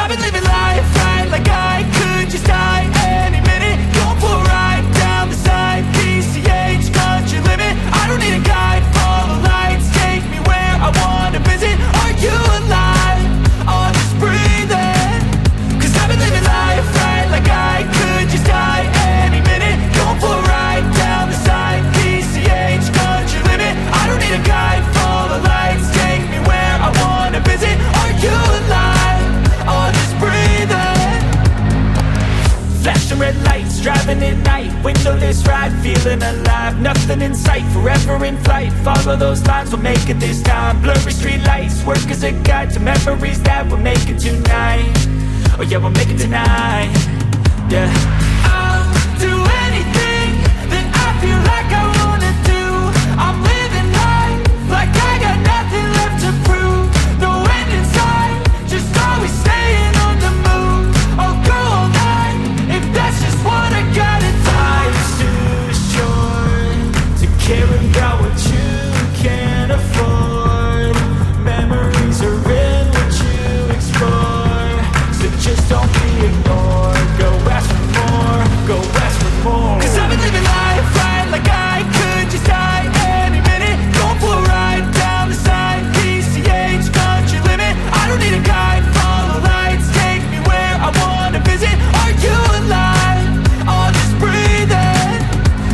I've been living life right like I could just die any minute. Going for a ride down the side, PCH, country limit. I don't need a guide, follow lights, take me where I wanna visit. Are you alive? Oh, just breathe in. Cause I've been living life right like I could just die any minute. Going for a ride down the side, PCH, country limit. I don't need a guide, follow lights, take me where I wanna visit. Are you alive? Oh, just breathe in. Flashing red lights, driving at night, windowless ride, feeling alive. Nothing in sight, forever in flight. Follow those lines, we'll make it this time. Blurry street lights, work as a guide to memories that we're making tonight. Oh yeah, we'll make it tonight. Yeah. I'll do anything that I feel like I wanna do. I'm living life like I got nothing left to prove. No end in sight, just always staying on the move. I'll go all night if that's just what I gotta do. Life's too short to care about what you can't afford. Memories are in what you explore, so just don't be ignored. Go ask for more, go ask for more. Cause I've been living life right like I could just die any minute. Going for a ride down the side, PCH, country limit. I don't need a guide, follow lights, take me where I wanna visit. Are you alive? Oh, just breathe in.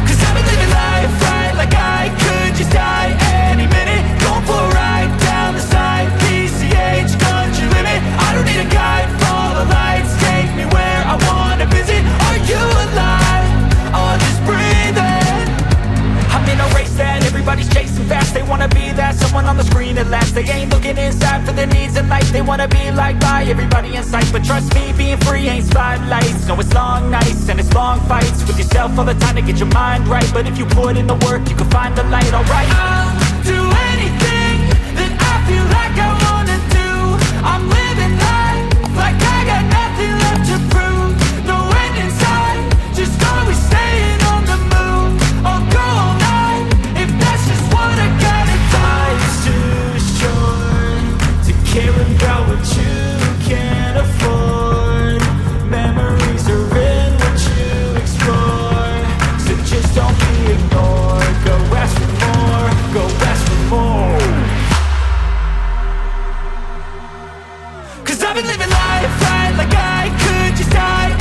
Cause I've been living life right like I could just die any minute. Going for a ride down the side, PCH, country limit. I don't need a guide, follow lights, take me where I wanna visit. Are you alive? Oh, just breathe in. I'm in a race that everybody's chasing fast. They wanna be that someone on the screen at last. They ain't looking inside for their needs in life. They wanna be liked by everybody in sight. But trust me, being free ain't spotlights. No, it's long nights and it's long fights with yourself all the time to get your mind right. But if you put in the work, you can find the light, alright. I'll do anything that I feel like I wanna do. I'm living life like I got nothing left to prove. No end in sight, just always staying on the move. I'll go all night if that's just what I gotta do. Life's too short to care about what you can't afford. Memories are in what you explore, so just don't be ignored. Go ask for more, go ask for more. Cause I've been living life right like I could just die